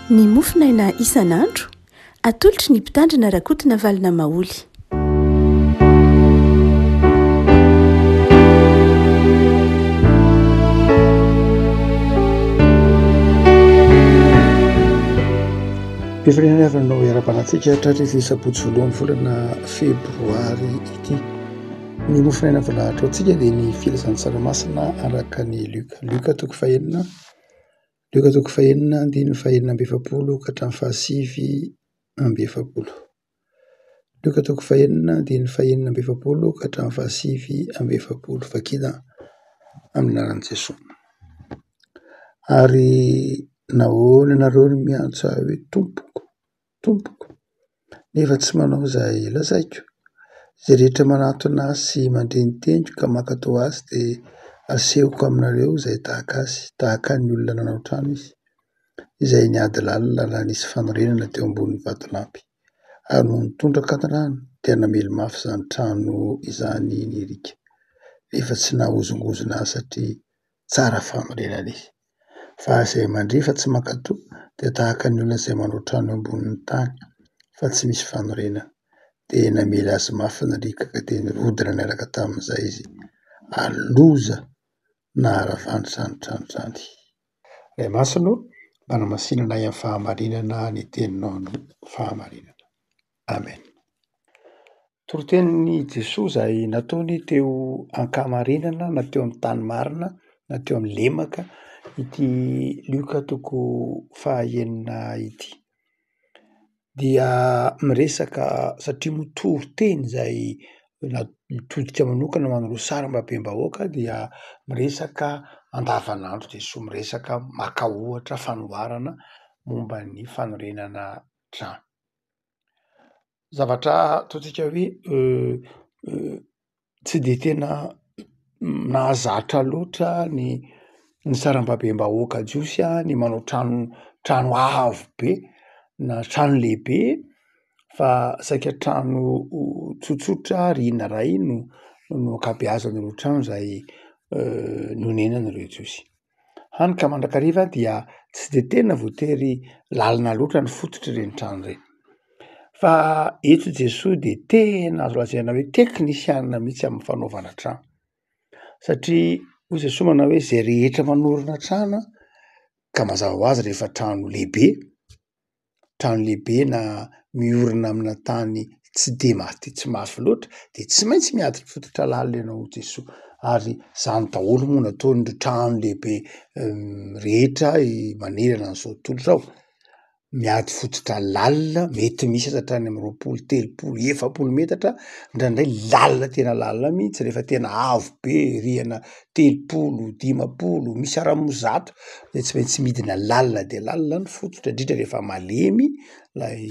Ny mofinaina isan'andro atolotry ny mpitandrina rakotina valina maoly. Mpifanena avy nanao iara-panatsika hatratrisa sabotsy voalohan'ny volana febroary ity. Ny mofinaina voalahatra antsika dia ny filazan'ny tsaramassina araka ny Luka toko fahenina andiny fahenina amby efapolo ka hatramin'ny fahasivy amby efapolo. Luka toko fahenina andiny fahenina amby efapolo ka hatramin'ny fahasivy amby efapolo. Vakina amin'ny anaran'i Jesosy. Ary nahoana ianareo no miantso hoe tompoko, nefa tsy manao izay lazaiko. Izay rehetra manatona sy mandreniteny ka mankatao azy dia asehoko aminareo izay tahaka azy, tahaka ny olona nanao trano izy, izay niady lalina raha nisy fanorenana teo ambonin'ny vatolampy. Ary noho nitondra katondrano dia namely mafy izany trano izany nirika. Nefa tsy nahozongozona azy satria tsara fanorenana izy. Fa izay mandrifa tsy mankatoa dia tahaka ny olona izay manao trano ambonin'ny tany fa tsy misy fanorenana. Dia namely azy mafy nirika ka dia nirodina niaraka tamin'izay izy, aloza naharavanitra izany trano izany. Ray Masino mba namasinana amin'ny fahamarinana ny teninao no fahamarinana. Amen. Torotenin'i Jesosy izay nataony teo ankamarinana na teo amin'ny tany marina na teo amin'ny lemaka ity Luka toko fahenina ity. Dia miresaka satria mitory teny izay mitodika manokana manoro sarim-babenbahoaka dia miresaka andavanandro Jesosy, miresaka maka ohatra fanoharana momba ny fanorenana trano. Zavatra ataontsika hoe tsy dia tena nahazatra loatra ny saram-babenbahoaka jiosy ny manao trano avo be na trano lehibe, fa saika trano tsotsotra rihana iray no ankabeazan'ireo trano izay nonenan'ireo jiosy. Hany ka mandrakariva dia tsy dia tena voatery lalina loatra ny fototr'ireny trano ireny. Fa eto Jesosy dia tena azo lazaina hoe teknisiana mihitsy amin'ny fanaovana trano. Satria hoy Jesosy manao hoe izay rehetra manorina trano ka mazava ho azy rehefa trano lehibe na miorina amina tany tsy dia tsy mafy loatra dia tsy maintsy miady fototra lalina ianao Jesosy. Ary izany daholo moa nataony trano lehibe rehetra manerana an'izao tontolo izao. Miady fototra lalina mety misy aza hatrany amin'ny 20, 30, 40 metatra, indraindray lalina tena lalina mihitsy rehefa tena avo be, rihana 30, 50, misy ara-mo 100 dia tsy maintsy midina lalina dia lalina ny fototra, indrindra rehefa malemy ilay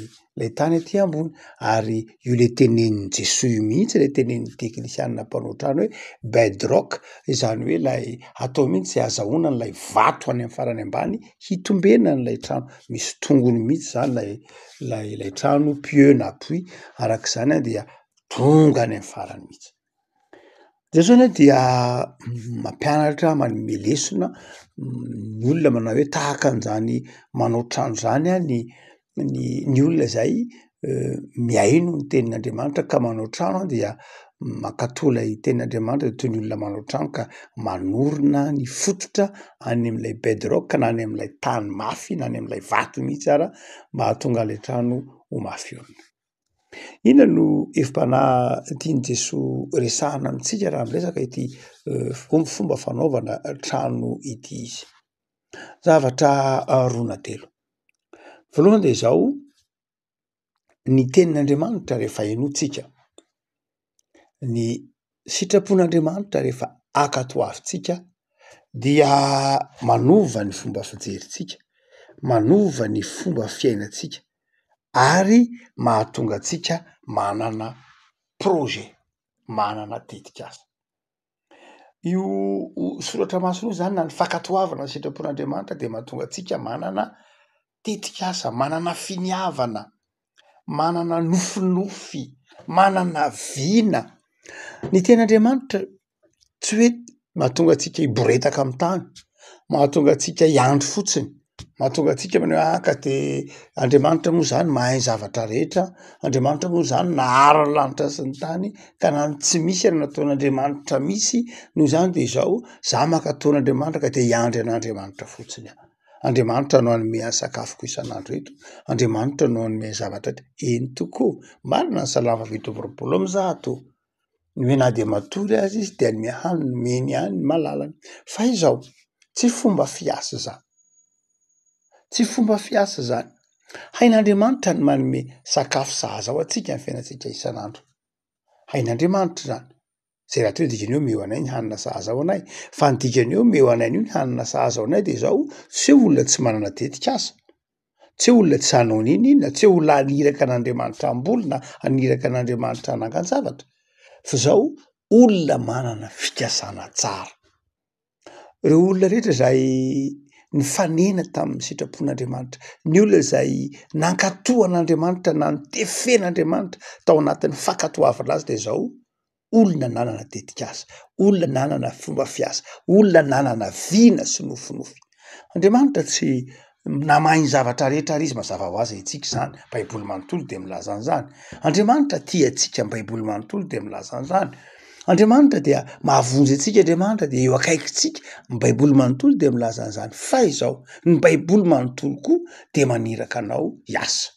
tany aty ambony. Ary io ilay tenenin'i Jesosy io mihitsy ilay tenenin'ny teknisianina mpanao trano hoe bedrock, izany hoe ilay atao mihitsy izay azahoana n'ilay vato any amin'ny farany ambany hitombena n'ilay trano. Misy tongony mihitsy izany ilay trano pieux na appui, arak'izany dia tonga any amin'ny farany mihitsy. Jesosy dia mampianatra, manome lesona ny olona manao hoe tahaka an'izany manao trano izany ny olona izay miaino ny tenin'Andriamanitra ka manao trano dia mankatòa ilay tenin'Andriamanitra toy ny olona manao trano ka manorina ny fototra any amin'ilay bedrock na any amin'ilay tany mafy na any amin'ilay vato mihitsy ara mba hahatonga ilay trano ho mafy orina. Inona no hevim-panahy tian'i Jesosy resahana amintsika raha miresaka ity fomba fanaovana trano ity izy? Zavatra roa na telo. Voalohany dia izao, ny tenin'Andriamanitra rehefa hainoantsika, ny sitrapon'Andriamanitra rehefa ankatoavintsika dia manova ny fomba fijerintsika, manova ny fomba fiainantsika ary mahatonga antsika manana projet, manana tetikasa. Io soratra masina io izany na ny fankatoavana ny sitrapon'Andriamanitra dia mahatonga antsika manana tetikasa, manana finiavana, manana nofinofy, manana viana. Ny tenin'Andriamanitra tsy hoe mahatonga antsika hiboretaka amin'ny tany, mahatonga antsika hiandry fotsiny, mahatonga atsika manao ka de Andriamanitra moa zany mahay zavatra rehetra, Andriamanitra moa zany naharo ny lanitra sy ny tany ka na tsy misy ary nataon'Andriamanitra misy noho zany de zao za mankataon'Andriamanitra ka de hiandry an'Andriamanitra fotsiny aho. Andriamanitra no anome sakafoko isan'andro eto, Andriamanitra no anome zavatra eny tokoa. Marina ny Salama 7:20 hoe na de matory azy izy de anome haniny, nomeny ihany malalany. Fa izao tsy fomba fiasa zany. Tsy fomba fiasa zany. Hain'Andriamanitra ny manome sakafo sahaza ho atsika ny fiainantsika isan'andro. Hain'Andriamanitra zany. Zay raha teo dikany eo omeo anay ny hanina sahaza ho anay. Fa ny dikany eo omeo anay io ny hanina sahaza ho anay de zao tsy hoe olona tsy manana tetikasa. Tsy hoe olona tsy hanao n'inona, tsy hoe olona aniraka an'Andriamanitra ambolona, aniraka an'Andriamanitra hanangan-javatra. Fa zao olona manana fikasana tsara. Ireo olona rehetra zay nifanena tamin'ny sitrapon'Andriamanitra, ny olona zay nankatoan'Andriamanitra na nitefen'Andriamanitra tao anatin'ny fankatoavana azy de zao olona nanana tetikasa, olona nanana fomba fiasa, olona nanana vina sy nofinofy. Andriamanitra tsy namahy ny zavatra rehetra ary izy mazava ho azy itsika zany. Baiboly manontolo de milaza an'zany. Andriamanitra tia antsika, ny Baiboly manontolo de milaza an'zany. Andriamanitra dia mahavonjy antsika, Andriamanitra dia eo akaikitsika, ny Baiboly manontolo de milaza an'zany. Fa izao ny Baiboly manontolo koa de maniraka anao hiasa,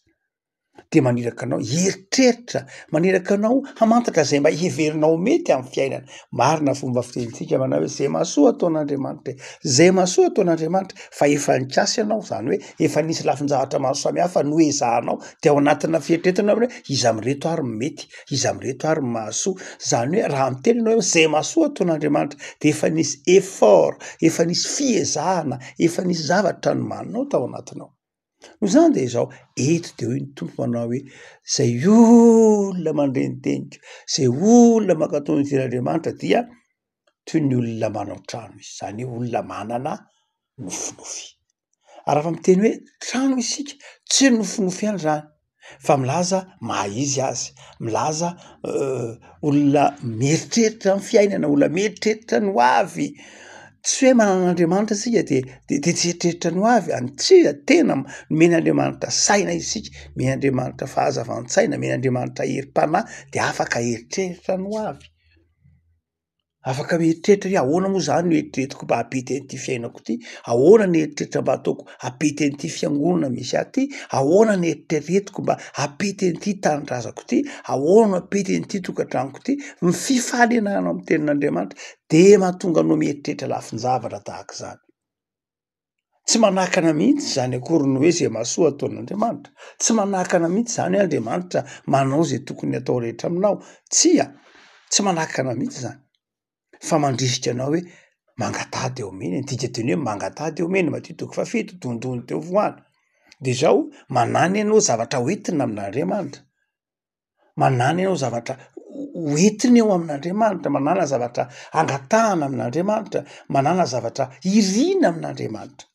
de maniraka anao hieritreritra, maniraka anao hamantatra zay mba heverinao mety amin'ny fiainana. Marina fomba fitenitsika manao hoe zay mahasoa ataon'Andriamanitra, zay mahasoa ataon'Andriamanitra fa efa nikasy ianao, zany hoe efa nisy lafin-javatra maro samihafa no ezahanao de ao anatina fieritreretana hoe iza amreto ary mety, iza amreto ary mahasoa. Zany hoe raha miteny ianao hoe zay mahasoa ataon'Andriamanitra de efa nisy effort, efa nisy fiezahana, efa nisy zavatra nomaninao tao anatinao. No zany de zao eto de hoy ny tompo manao hoe zay olona mandrenitenika, zay olona mankatao ny idiran'Andriamanitra dia toy ny olona manao trano izy, zany hoe olona manana nofinofy. Ary raha miteny hoe trano isika tsy nofinofy ihany zany, fa milaza maha-izy azy, milaza olona mieritreritra amin'ny fiainana, olona mieritreritra ny ho avy. Tsy hoe manan'Andriamanitra sika de tsy eritreritra ny ho avy, antsia tena men'Andriamanitra saina isika, men'Andriamanitra fahazavan-tsaina, men'Andriamanitra herim-panahy de afaka eritreritra ny ho avy. Afaka mieritreritra hoe ahoana moa zany no eritreretiko mba hampity an'ity fiainako ity, ahoana ny eritreritra mba ataoko hampity an'ity fiangonana misy ahy ty, ahoana ny eritreretiko mba hampity an'ity tanindrazako ity, ahoana hampity an'ity tokantranoko ity. Ny fifalinana amin'ny tenin'Andriamanitra de mahatonga anao mieritreritra lafin-javatra tahaka izany. Tsy manakana mihitsy zany akory ny hoe zay mahasoa ataon'Andriamanitra. Tsy manakana mihitsy zany hoe Andriamanitra manao zay tokony atao rehetra aminao. Tsia, tsy manakana mihitsy zany. Fa mandrisika anao hoe mangatady eo omeny, ndika teny hoe mangatady eo omeny, Matthieu 7:7, dondony teo voany. De zao manany ianao zavatra hoentina amin'Andriamanitra. Manany ianao zavatra hoentiny eo amin'Andriamanitra, manana zavatra angatahana amin'Andriamanitra, manana zavatra irina amin'Andriamanitra.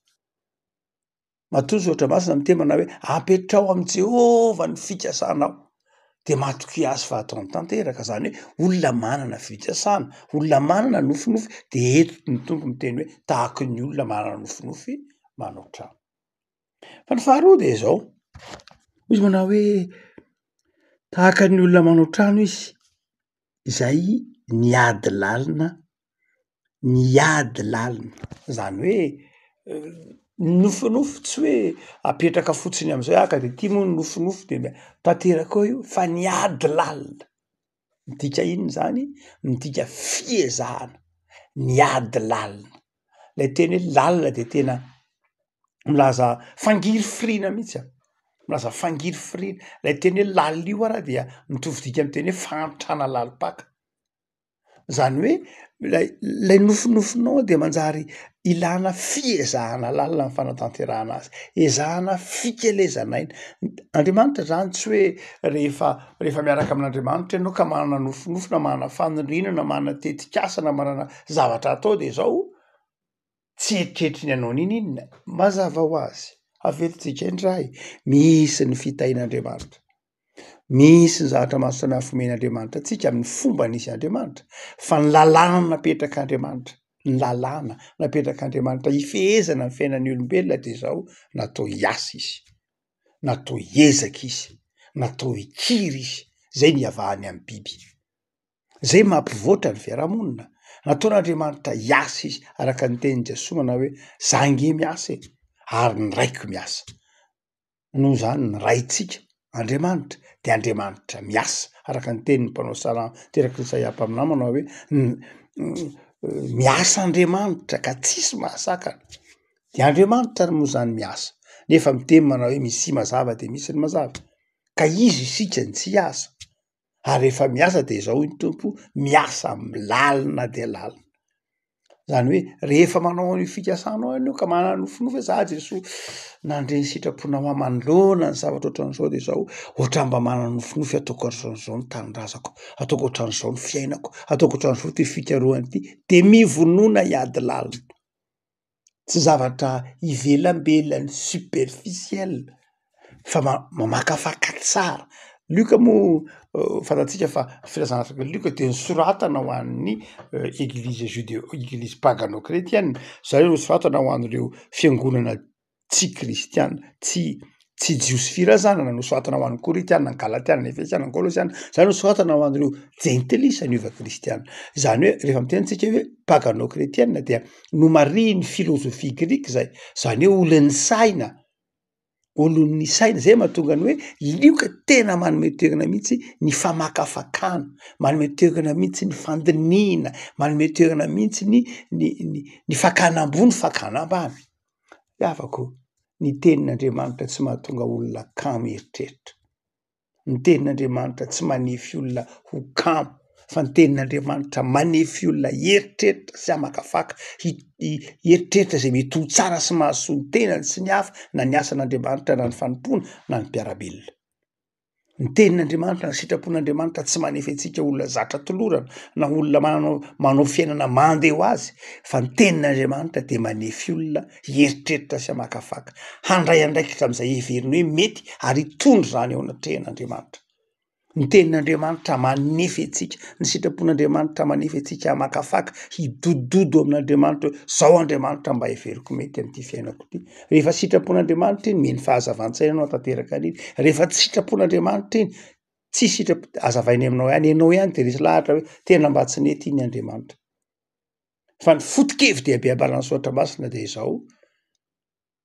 Matoa oatra masina miteny manao hoe apetrao am' Jehova ny fikasanao de matoky azy fa ataony tanteraka. Zany hoe olona manana fikasana, olona manana nofinofy de eto ny tompo miteny hoe tahaka ny olona manana nofinofy manao trano. Fa ny faharoa de zao, izy manao hoe tahaka ny olona manao trano izy, izay niady lalina, niady lalina. Zany hoe nofinofy tsy hoe apetraka fotsiny am'izay ka de ty moa ny nofinofy de tanteraka eo io, fa niady lalina. Midika inona zany? Midika fiezahana, niady lalina. Lay teny hoe lalina de tena milaza fangirifirina mihitsy a, milaza fangirifirina. Lay teny hoe lalina io ara dia mitovy dika am'teny hoe fahantrana lalipaka. Zany hoe lay nofinofinao de manjary ilana fiezahana lalina amin'ny fanatanterahana azy, ezahana fikelezanaina. Andriamanitra zany tsy hoe rehefa miaraka amin'Andriamanitra ianao ka manana nofinofy na manana fanorinana, manana tetikasa na manana zavatra atao de zao tsy eritreritry ny anao n'inona. Mazava ho azy, avelantsika indray, misy ny fitahin'Andriamanitra. Misy ny zavatra maro samihafa omen'Andriamanitra antsika amin'ny fomba nisy Andriamanitra, fa ny lalàna napetrak'Andriamanitra ny lalàna napetrak'Andriamanitra ifehezana ny fiainan'ny olombelona de zao natao hiasa izy, natao hiezaka izy, natao hikiry izy. Zay ny iavahany amin'ny biby. Zay mampivoatra ny fiarahamonina. Nataon'Andriamanitra hiasa izy araka ny tenin'i Jesosy manao hoe za nge miasa ary ny raiko miasa. Noho zany ny raitsika Andriamanitra de Andriamanitra miasa araka ny tenin'ny mpanao Salamo teraka Isaia mpaminany manao hoe miasa Andriamanitra ka tsisy mahasakana. De Andriamanitra moa zany miasa. Nefa miteny manao hoe misy mazava de misy ny mazava. Ka izy isika ny tsy hiasa. Ary rehefa miasa de zao ny tompo miasa lalina de lalina. Zany hoe rehefa manao an'io fikasanao anio ka manana nofinofy za Jesosy nandre ny sitrapona manoloana ny zavatra ohatran'izao de zao ohatran mba manana nofinofy ataoko ohatran'izao ny tanindrazako, ataoko ohatran'izao ny fiainako, ataoko ohatran'izao ty fikarohany ty, de mivonoana hiady lalina. Tsy zavatra ivelambelany superficiel fa mamakafaka tsara. Luka moa fantatsika fa filazana Luka de nisoratana ho an'ny église église pagano-kretiana. Zay nosoratana ho an'ireo fiangonana tsy kristiana, tsy jiosy firazanana, nosoratana ho an'ny koritiana, ny galatiana, ny efesiana, ny kolosiana. Zay nosoratana ho an'ireo jentilisa niova kristiana. Zany hoe rehefa mitenitsika hoe pagano-kretiana dia nomariny filozofia grika zay. Zany hoe olon'ny saina. Olon'ny saina zay mahatonga ny hoe lioka tena manome toerana mihitsy ny famakafakana, manome toerana mihitsy ny fandiniana, manome toerana mihitsy ny fakana ambony, fakana ambany. Iavako, ny tenin'Andriamanitra tsy mahatonga olona kamo eritreritra. Ny tenin'Andriamanitra tsy manefy olona ho kamo, fa ny tenin'Andriamanitra manefy olona eritreritra sy amakafaka, eritreritra zay mety ho tsara sy mahasoa ny tenany sy ny hafa na ny asan'Andriamanitra na ny fanompona na ny mpiarabelona. Ny tenin'Andriamanitra, ny sitrapon'Andriamanitra tsy manefy antsika olona zatra tolorana na olona manao fiainana mandeha ho azy, fa ny tenin'Andriamanitra de manefy olona eritreritra sy amakafaka, handray andraikitra am'izay heveriny hoe mety ary hitondro zany ao anatrehan'Andriamanitra. Ny tenin'Andriamanitra manefy antsika, ny sitrapon'Andriamanitra manefy antsika amakafaka, hidododo amin'Andriamanitra hoe zao Andriamanitra mba heveriko mety am'ty fiainako ty. Rehefa sitrapon'Andriamanitra iny meny fahazavan-tsaina anao tanteraka an'iny. Rehefa tsy sitrapon'Andriamanitra iny, tsy azavainy aminao ihany, ianao ihany de resy lahatra hoe tena mba tsy nety iny Andriamanitra. Fa ny foto-kevy de balansoatra masina de zao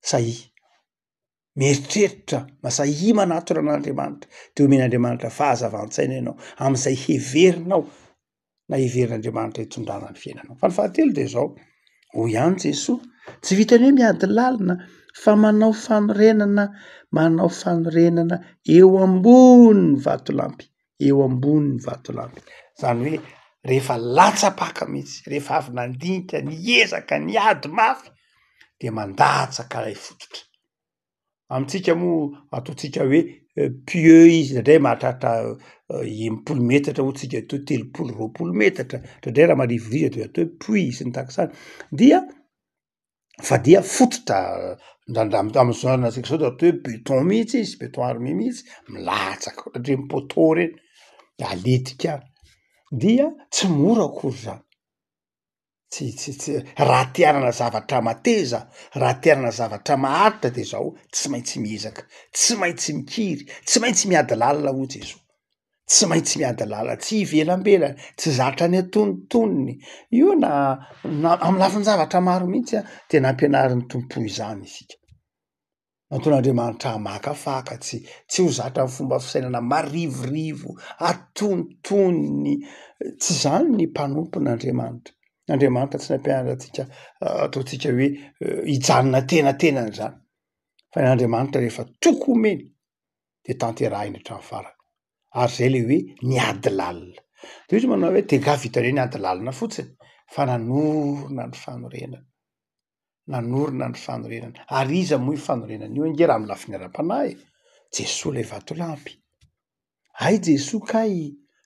sahy. Mieritreritra masahy manatona an'Andriamanitra de omen'Andriamanitra fahazavan-tsaina ianao am'izay heverinao na heverin'Andriamanitra hitondrana ny fiainanao. Fa ny fahatelo de zao, hoy ihany Jesosy, tsy vitany hoe miady lalina fa manao fanorenana eo ambony vatolampy, eo ambony vatolampy. Zany hoe rehefa latsapaka mihitsy, rehefa avy nandinika, niezaka, niady mafy de mandatsaka ilay fototra. Amintsika moa ataontsika hoe pieux izy, indray mahatratra 10 metatra, hotsika atao 30-20 metatra, indray raha marivoriva de atao hoe puits sy ny takisany. Fa dia fototra am'zao antsika zao de atao hoe béton mihitsy izy, béton armé mihitsy, milatsaka ohatran'ny poteau reny, aletika any. Dia tsy mora akory zany. Tsy raha te hanana zavatra mateza, raha te hanana zavatra maharitra de zao tsy maintsy miezaka, tsy maintsy mikiry, tsy maintsy miady lalina hoy Jesosy. Tsy maintsy miady lalina, tsy ivelambelany, tsy zatra ny antonontonony. Io na amin'ny lafin-javatra maro mihitsy tena ampianarin'ny tompo izany isika. Nataon'Andriamanitra hamakafaka, tsy ho zatra ny fomba fisainana marivorivo, atonontonony, tsy zany ny mpanompon'Andriamanitra. Andriamanitra tsy nampianatra antsika ataontsika hoe hijanona tenatenany zany. Fa n'Andriamanitra rehefa toko omeny de tanterahiny hatramin'ny farany. Ary zay le hoe niady lalina. De izy manao hoe tega vitany hoe niady lalina fotsiny, fa nanorona ny fanorenana. Nanorona ny fanorenana. Ary iza moa io fanorenana io nge raha amin'ny lafiny ara-panahy? Jesosy le vatolampy. Ay Jesosy kay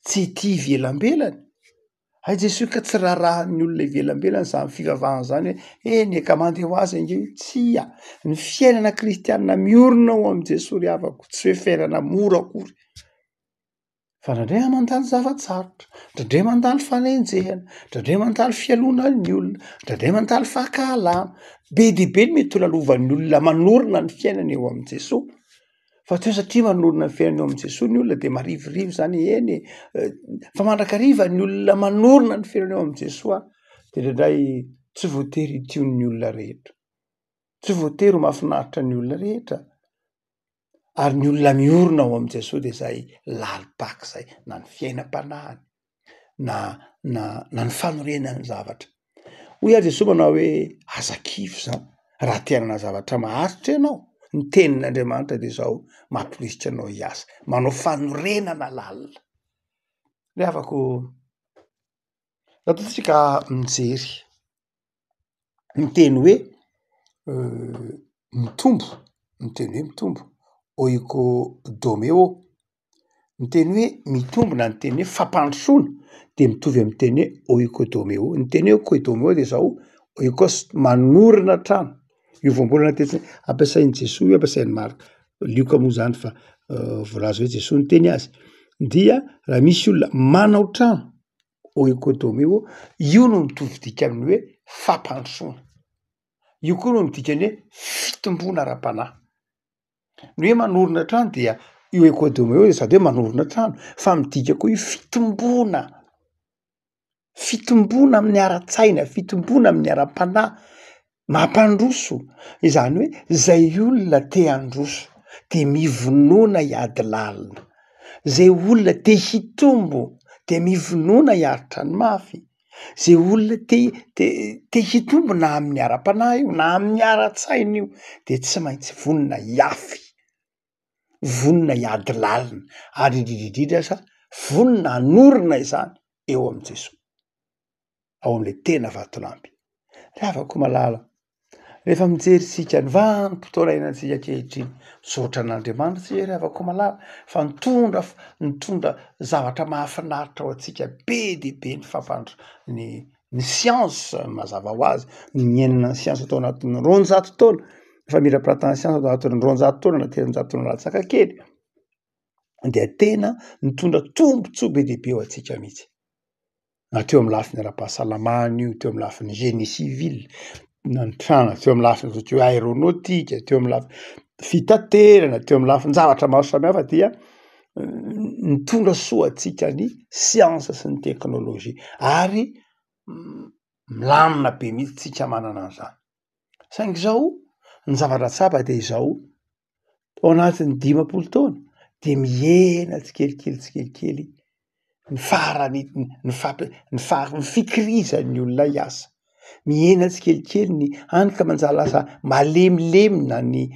tsy tia ivelambelany. Ay Jesosy ka tsy rarahan'ny olona ivelambelany zany fivavahana zany hoe eny ka mandeha ho azy ange tsia. Ny fiainana kristianina miorina ao am' Jesosy ry havako, tsy hoe fiainana mora akory. fa ndraindray mandalo zavatsarotra, ndraindray mandalo fanenjehana, ndraindray mandalo fialonan'ny olona, ndraindray mandalo fahakahalama. Be dia be ny mety ho lalovan'ny olona manorina ny fiainany eo amin' Jesosy. Fa teo satria manorina ny fiainany eo amin' Jesosy ny olona de marivorivo zany eny fa mandrakariva ny olona manorina ny fiainany eo amin' Jesosy de ndraindray tsy voatery tion'ny olona rehetra, tsy voatery ho mahafinaritra ny olona rehetra. Ary ny olona miorina ao amin' Jesosy de zay lalipaka zay, na ny fiainam-panahiny, na ny fanorenany zavatra. Hoy ary Jesosy manao hoe aza-kify zany, raha te hanana zavatra maharitra ianao, ny tenin'Andriamanitra de zao mampirisitra anao hiasa, manao fanorenana lalina. Le afako ataotsika mijery miteny hoe mitombo, miteny hoe mitombo oikodomeo, miteny hoe mitombo na ny teny hoe fampandrosoana de mitovy amin'ny teny hoe oikodomeo. Ny teny hoe oikodomeo de zao oikos manorina trano. Io voambolana tetsy ampiasain'i Jesosy, ampiasain'ny Marika, Lioka moa zany fa voalaza hoe Jesosy ny teny azy dia raha misy olona manao trano oikodomeo, io no mitovy dika amin'ny hoe fampandrosoana. Io koa no midika ny hoe fitombona ara-panahy. Ny hoe manorina trano dia io oikodomeo sady hoe manorina trano, fa midika koa io fitomboana, fitomboana amin'ny ara-tsaina, fitomboana amin'ny ara-panahy, mampandroso. Izany hoe zay olona te handroso de mivonoana hiady lalina, zay olona te hitombo de mivonoana hiaritra ny mafy, zay olona te hitombo na amin'ny ara-panahy io na amin'ny ara-tsaina io de tsy maintsy vonona hiafy, vonona hiady lalina, ary indrindrindrindra sa vonona hanorina izany eo amin' Jesosy, ao am'le tena vatolampy. Ravako malala, rehefa mijery sika ny vanim-potoana iainantsika ankehitriny, misaotra an'Andriamanitra tsika ravako malala fa nitondra zavatra mahafinaritra ao antsika be dia be ny siansa mazava ho azy, ny miainana ny siansa tao anatin'ny 900 taona, fa mira-piratana siansa tao anatin'ny 900 taona na 300 taona latsaka kely, de tena nitondra tombotsoa be dia be ao antsika mihitsy. Na teo amin'ny lafiny ara-pahasalamana io, teo amin'ny lafiny génie civil, na ny trano, teo amin'ny lafiny ohatra hoe aéronautique, teo amin'ny lafiny fitaterana, teo amin'ny lafiny zavatra maro samihafa dia nitondra soa antsika ny siansa sy ny teknôlôjia, ary milamina be mihitsy tsika manana an'izany. Saingy zao ny zavatra tsapa de izao, ao anatin'ny 50 taona de mihena tsikelikely ny fikirizan'ny olona hiasa, mihena tsikelikely ny hany ka manjary lasa malemilemy na ny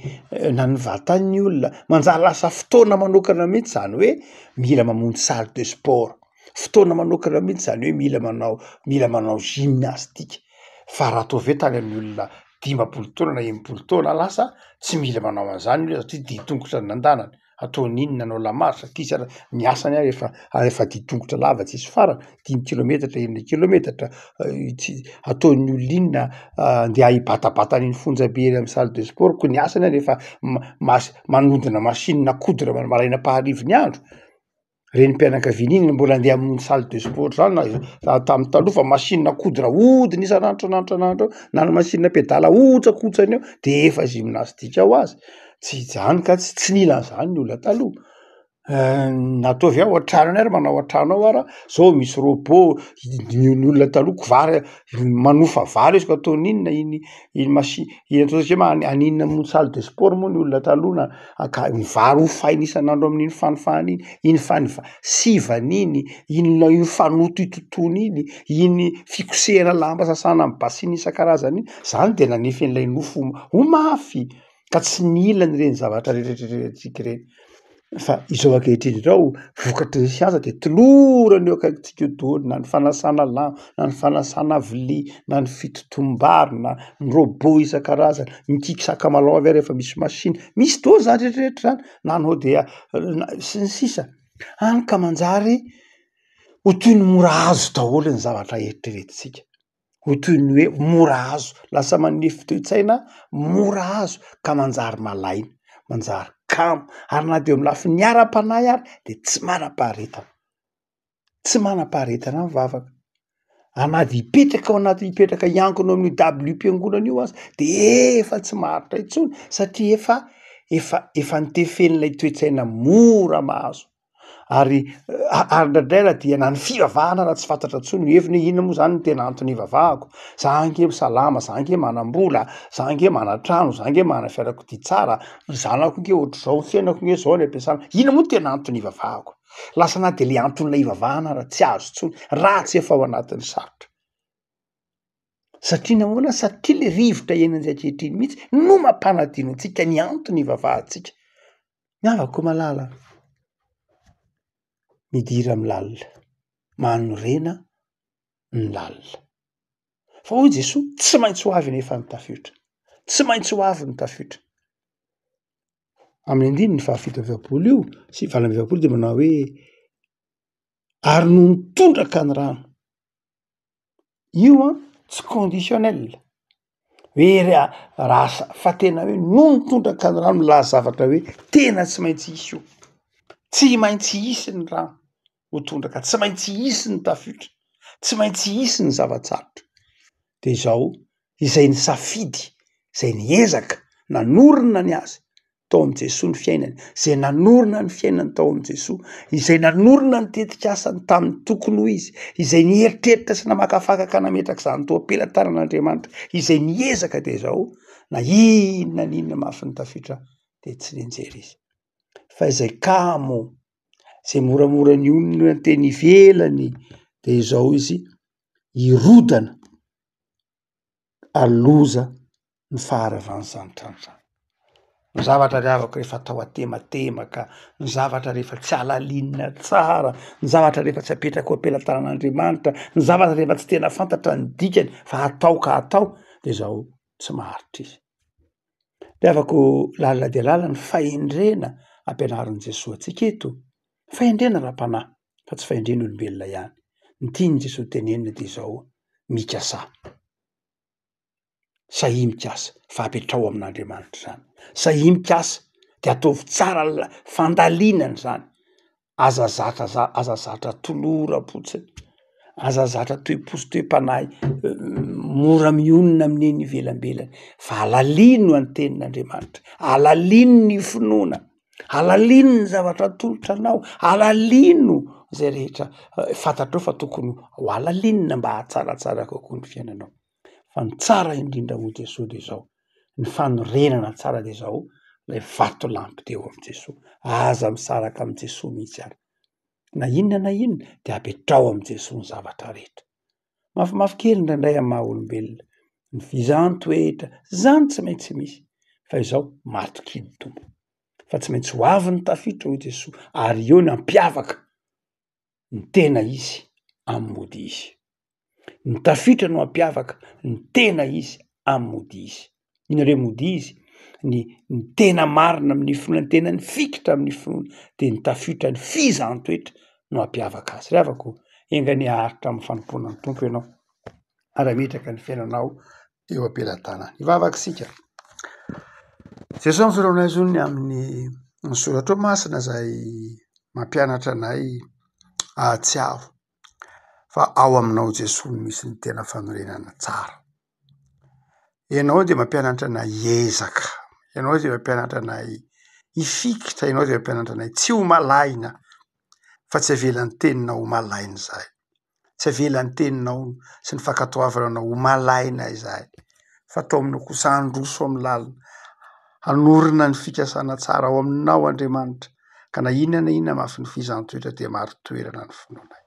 vatan'ny olona, manjary lasa fotoana manokana mihitsy zany hoe mila mamonjy salle de sport, fotoana manokana mihitsy zany hoe mila manao gymnastika. Fa raha toa ve tany amin'ny olona 50 taona na 80 taona lasa tsy mila manao an'izany satria dia-tongotra ny andanany, ataon'inona anao lamarche, kisa ny asany ary efa dia-tongotra lava tsisy farany, 5 kilometatra, 9 kilometatra, ataon'ny olona inona andeha hibatabata an'iny fonjabe eny amin'ny salle de sport, ko ny asany ary efa manodina machine kodra maraina pahariva ny andro. Renim-pianakaviana iny mbola andeha amin'ny salle de sport zany na tamin'ny taloha fa machine kodra ahodina isan'andro na ny machine pedala ahotsakotsany eo de efa gymnastika ho azy. Tsy zany ka tsy nila an'izany ny olona taloha. Na ataovy ao an-tranony ary manao an-trano ao ara, zao misy robot, ny olona taloha manofa vary izy ka ataon'inona iny machine, iny atao satria aninona amin'ny salle de sport moa ny olona taloha ny vary hofainy isan'andro amin'iny fanofany iny sivany iny fanoto itotoany iny fikosehana lamba sasana amin'ny basiny isan-karazany iny, zany de nanefy an'ilay nofo ho mafy, ka tsy nila n'ireny zavatra rehetrarehetra ireny. Fa izao ankehitriny izao vokatry ny siansa de tolorany eo akaikitsika eo daholo, na ny fanasana lamba, na ny fanasana vilia, na ny fitotom-bary, na ny robot isan-karazany, mikiky sakamalao avy ary efa misy machine, misy daholo zany rehetrarehetra zany, na ny ODA sy ny sisa. Hany ka manjary ho toy ny mora azo daholo ny zavatra eritreretintsika, ho toy ny hoe mora azo, lasa manefy toe-tsaina mora azo ka manjary malaina, manjary kamo, ary na de eo amin'ny lafiny ara-panahy ary de tsy manam-paharetana. tsy manam-paharetana mivavaka. Anady hipetraka ao anaty hipetraka iankona amin'io WP-angonana io azy de efa tsy maharitra intsony satria efa nitefen'ilay toetsaina mora mahazo. Ary ndraindray dia na ny fivavahana raha tsy fantatra intsony ny heviny inona moa zany ny tena antony ivavahako. Za nge salama, za nge manam-bola, za nge mana-trano, za nge mana fiarakodia tsara, ny zanako nge ohatr'izao, ny fiainako nge zao ny ampiasana. Inona moa tena antony ivavahako? Lasa na de le anton'ilay ivavahana raha tsy azo intsony, raha tsy efa ao anatin'ny sarotra. Satria nahoana? Satria le rivotra iainantsika ankehitriny mihitsy no mampanadino antsika ny antony ivavahantsika. Miavako malala. Midira amin'ny lalina, manorena ny lalina. Fa hoy Jesosy tsy maintsy ho avy nefa ny tafiotra. Tsy maintsy ho avy ny tafiotra. Amin'ny andininy fahafito amby efapolo io, sy valo amby efapolo dia manao hoe ary no nitondraka ny rano. Io tsy conditionnel. Hoe raha fa tena hoe no nitondraka ny rano milaza zavatra hoe tena tsy maintsy hisy io. Tsy maintsy hisy ny rano ho tondraka, tsy maintsy hisy ny tafiotra, tsy maintsy hisy ny zavatsarotra. De izao izay ny safidy, izay niezaka, nanorina ny azy tao am' Jesosy ny fiainany, izay nanorina ny fiainany tao am' Jesosy, izay nanorina ny tetikasany tamin'ny tokony ho izy, izay nieritreritra sy namakafakaka nametraka izany tao am-pelantaran'Andriamanitra, izay niezaka de izao na inona mafy ny tafiotra de tsy nianjera izy. Fa izay kamo, izay moramora ny olona teny ivelany de izao izy irodana aloza ny faharavan'izany trano zany. Ny zavatra riavako rehefa atao atematemaka, ny zavatra rehefa tsy alalinina tsara, ny zavatra rehefa tsy apetraka eo am-pelantaran'Andriamanitra, ny zavatra rehefa tsy tena fantatra ny dikany fa atao ka atao de izao tsy maharitra izy. Riavako lalina dia lalina ny fahendrena ampianarin' Jesosy antsika eto. Fahendrena raha-panahy fa tsy fahendrena olombelona ihany. Ny tiany Jesosy tenenina de izao: mikasa. Sahia mikasa fa apetrao amin'Andriamanitra zany. Sahia mikasa de ataovy tsara fandalinana zany. Aza zatra toloram-potsiny, aza zatra toe-poso toe-panahy, mora mionona amin'eny ivelambelany, fa alalino ny tenin'Andriamanitra, alalino ny finoana, alalino ny zavatra atolotra anao, alalino zay rehetra fantatrao fa tokony ho alalinina mba hatsaratsara kokoa ny fiainanao. Fa ny tsara indrindra ho Jesosy de izao, ny fanorenana tsara de izao, lay vato lampy teo am' Jesosy. Aza misaraka am' Jesosy mihitsy ary. Na inona de apetrao am' Jesosy ny zavatra rehetra. Mafimafy kely indraindray amin'ny maha olombelona. Ny izany toetra, zany tsy maintsy misy. Fa izao matoky ny tompo. Fa tsy maintsy ho avy ny tafiotra ho Jesosy ary eo ny ampiavaka ny tena izy amin'ny mody izy. Ny tafiotra no ampiavaka ny tena izy amin'ny mody izy. Inona re mody izy? Ny tena marina amin'ny finoana, ny tena ny fikitra amin'ny finoana, de ny tafiotra ny fizahantsoetra no ampiavaka azy. Riavako engany haharitra amin'ny fanompoana ny tompo ianao, ary ametraka ny fiainanao eo am-pelantanany. Hivavaka sika. Jesosy misaotra aminay zony amin'ny soratra masina izay mampianatra anay ahatsiaro fa ao aminao Jesosy misy ny tena fanorenana tsara. Ianao dia mampianatra anay hiezaka, ianao dia mampianatra anay hifikitra, ianao dia mampianatra anay tsy ho malaina fa tsy avelan'ny teninao ho malaina izahay, tsy avelan'ny teninao sy ny fankatoavananao ho malaina izahay, fa atao aminao kosa handroso amin'ny lalina, hanorina ny fikasana tsara ao aminao Andriamanitra, ka na inona mafy ny fizahantsoetra dia maro toerana ny finoanay.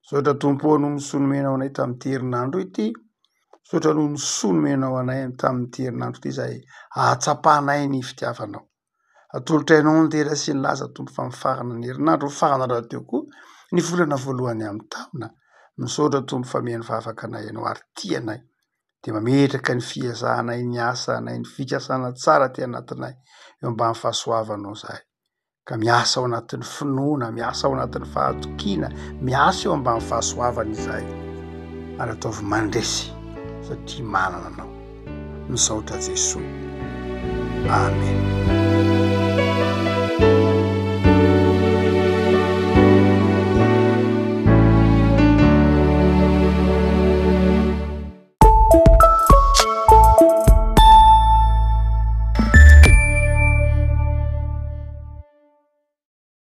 Misaotra Tompo no nisonomenao anay tamin'ity herinandro ity, misaotra no nisonomenao anay tamin'ity herinandro ity izay ahatsapanay ny fitiavanao. Atolotrainao ny sy ny laza Tompo fa mifarana ny herinandro, mifarana rahateo koa ny volana voalohany amin'ny taona. Misaotra Tompo fa mihaino vavaka anay ianao ary tianay, dia mametraka ny fiazahanay, ny asanay, ny fikasana tsara ty anatinay eo ambany fahasoavanao izahay. Ka miasa ao anatin'ny finoana, miasa ao anatin'ny fahatokiana, miasa eo ambany fahasoavana izahay, ary ataovy mandresy satria manana anao. Misaotra Jesosy. Amen.